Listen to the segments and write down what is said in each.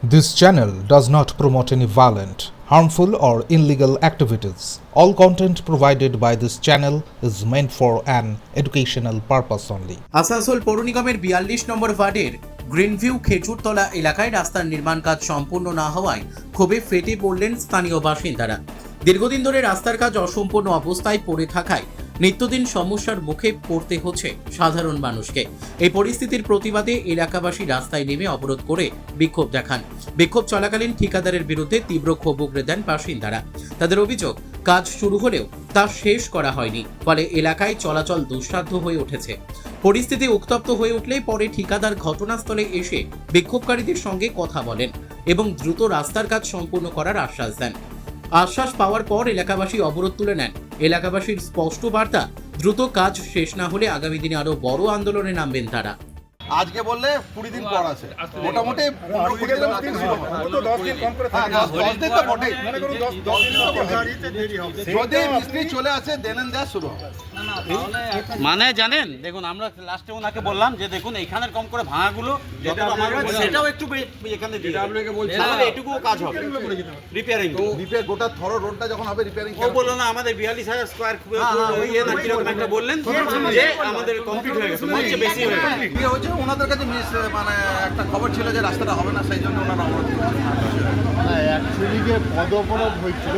This channel does not promote any violent, harmful, or illegal activities. All content provided by this channel is meant for an educational purpose only. Asansol পৌর নিগমের 42 নম্বর ওয়ার্ডের Green View Khejurtala এলাকায় রাস্তার নির্মাণ কাজ সম্পূর্ণ না হওয়ায় ক্ষোভে ফেটে পড়লেন স্থানীয় বাসিন্দারা। দীর্ঘদিন ধরে রাস্তার কাজ অসম্পূর্ণ অবস্থায় পড়ে থাকায় নিত্যদিন সমস্যার মুখে পড়তে হচ্ছে সাধারণ মানুষকে। এই পরিস্থিতির প্রতিবাদে এলাকাবাসী রাস্তায় নেমে অবরোধ করে বিক্ষোভ দেখান। বিক্ষোভ চলাকালীন ঠিকাদারের বিরুদ্ধে তীব্র ক্ষোভ উগরে দেন বাসিন্দারা। তাদের অভিযোগ, কাজ শুরু হলেও তা শেষ করা হয়নি, ফলে এলাকায় চলাচল দুঃসাধ্য হয়ে উঠেছে। পরিস্থিতি উত্তপ্ত হয়ে উঠলে পরে ঠিকাদার ঘটনাস্থলে এসে বিক্ষোভকারীদের সঙ্গে কথা বলেন এবং দ্রুত রাস্তার কাজ সম্পূর্ণ করার আশ্বাস দেন। আশ্বাস পাওয়ার পর এলাকাবাসী অবরোধ তুলে নেন। এলাকাবাসীর স্পষ্ট বার্তা, দ্রুত কাজ শেষ না হলে আগামী দিনে আরো বড় আন্দোলনে নামবেন তারা। আজকে বললে 20 দিন পর আছে, মোটামুটি 15-20 দিন শুরু হবে। 10 দিন কম করে থাকে, 10 দিন তো বটেই। যদি মিস্ত্রি চলে আসে দেন যা শুরু হবে। মানে জানেন, দেখুন আমরা লাস্টে ওনাকে বললাম যে দেখুন এইখানের কম করে ভাঙাগুলো যেটা আমার সেটাও একটু এখানে দিয়ে আপনাকে বলছি, তাহলে এটুকু কাজ হবে রিপেয়ারিং। রিপেয়ার গোটা থরো রোডটা যখন হবে রিপেয়ারিং। ও বললো না আমাদের 42,000 স্কয়ার ইয়ে না কিরকম একটা বললেন যে আমাদের কমপ্লিট হয়ে গেছে, মনে হচ্ছে বেশি হয়ে গেছে। কি হয়েছে ওনাদের কাছে মানে একটা খবর ছিল যে রাস্তাটা হবে না, সেই জন্য ওনারা অবরোধ করেছে। অ্যাকচুয়ালি যে পদঅবরোধ হয়েছিল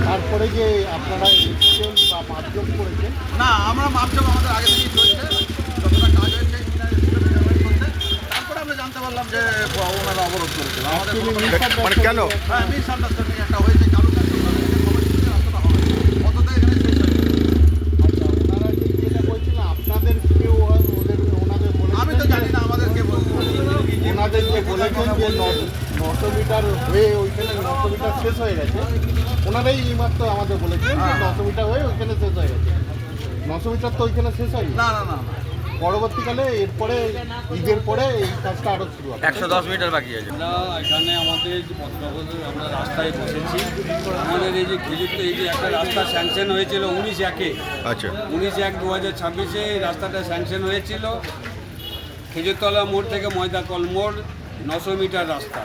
তারপরে যে আপনারা এসেছেন বা মাপজোক করেছেন। না, আমরা মাপজোক আমাদের আগে থেকেই চলছে, যতটা কাজ হয়েছে তারপরে আমরা জানতে পারলাম যে ওনারা অবরোধ করেছিল। মানে কেন? হ্যাঁ, মিসআন্ডারস্ট্যান্ডিং একটা হয়েছে, কারোর কাছে খবর ছিল যে রাস্তাটা হবে কতটা এখানে শেষ হয়ে যাবে। আচ্ছা, ওনারা যে যেটা বলছিল আপনাদের কেউ ওনাদের আমি তো জানি না আমাদের কে বলছে। ওনাদের যে বলেছেন যে 900 মিটার হয়ে ওইখানে 900 মিটার শেষ হয়ে গেছে, ওনারাই এইমাত্র আমাদের বলেছেন যে 900 মিটার হয়ে ওইখানে শেষ হয়ে গেছে। 900 মিটার তো ওইখানে শেষ হয়নি। না না না, পরবর্তীকালে এরপরে ঈদের পরে এই কাজটা আরও শুরু হবে। 110 মিটার বাকি আছে। আমরা এখানে আমাদের আমরা রাস্তায় বসেছি। আমাদের এই যে খেজুরতে এই যে একটা রাস্তা স্যাংশন হয়েছিল 19/1-এ। আচ্ছা, 19/1-2026-এ এই রাস্তাটা স্যাংশন হয়েছিল খেজুরতলা মোড় থেকে ময়দাকল মোড় 900 মিটার রাস্তা।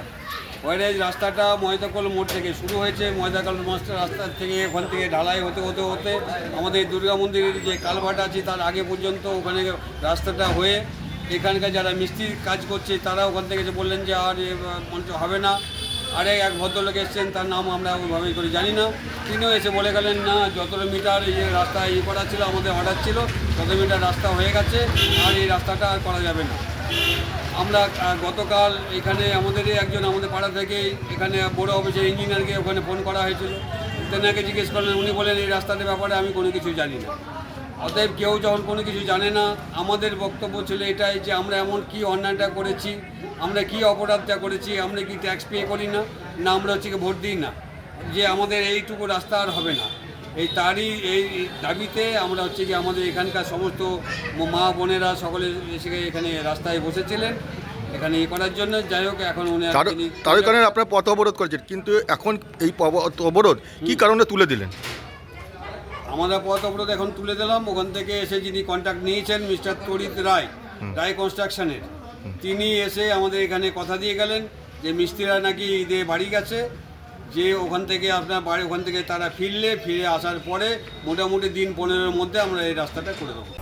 ওয়ারে রাস্তাটা ময়দাকল মোড় থেকে শুরু হয়েছে। ময়দাকল রাস্তা থেকে ওখান থেকে ঢালাই হতে হতে হতে আমাদের দুর্গা মন্দিরের যে কালভার্ট আছে তার আগে পর্যন্ত ওখানে রাস্তাটা হয়ে এখানকার যারা মিস্ত্রির কাজ করছে তারা ওখান থেকে যে বললেন যে আর মঞ্চ হবে না। আরে এক ভদ্রলোক এসছেন, তার নাম আমরা ওইভাবে করে জানি না, তিনিও এসে বলে গেলেন না যতটা মিটার এই যে রাস্তা করা ছিল আমাদের অর্ডার ছিল তত মিটার রাস্তা হয়ে গেছে আর এই রাস্তাটা আর করা যাবে না। আমরা গতকাল এখানে আমাদেরই একজন আমাদের পাড়া থেকে এখানে বড় অফিসের ইঞ্জিনিয়ারকে ওখানে ফোন করা হয়েছিল, তেনাকে জিজ্ঞেস করলেন, উনি বলেন এই রাস্তাটার ব্যাপারে আমি কোনো কিছু জানি না। অতএব কেউ যখন কোনো কিছু জানে না, আমাদের বক্তব্য ছিল এটাই যে আমরা এমন কি অন্যায়টা করেছি, আমরা কি অপরাধটা করেছি, আমরা কি ট্যাক্স পে করি না, না আমরা হচ্ছে কি ভোট দিই না, যে আমাদের এইটুকু রাস্তা আর হবে না। তারই এই দাবিতে আমরা হচ্ছে কি আমাদের এখানকার সমস্ত মা বোনেরা সকলে এসে এখানে রাস্তায় বসেছিলেন এখানে করার জন্য। যাই হোক, এখন উনি তার কারণে আপনারা পথ অবরোধ করেছেন, কিন্তু এখন এই অবরোধ কী কারণে তুলে দিলেন? আমরা পথ অবরোধ এখন তুলে দিলাম। ওখান থেকে এসে যিনি কন্ট্যাক্ট নিয়েছেন মিস্টার তরিত রায়, রায় কনস্ট্রাকশনের, তিনি এসে আমাদের এখানে কথা দিয়ে গেলেন যে মিস্ত্রিরা নাকি ঈদে বাড়ি গেছে, যে ওখান থেকে আপনার বাড়ি ওখান থেকে তারা ফিরে আসার পরে মোটামুটি দিন 15-এর মধ্যে আমরা এই রাস্তাটা করে দেবো।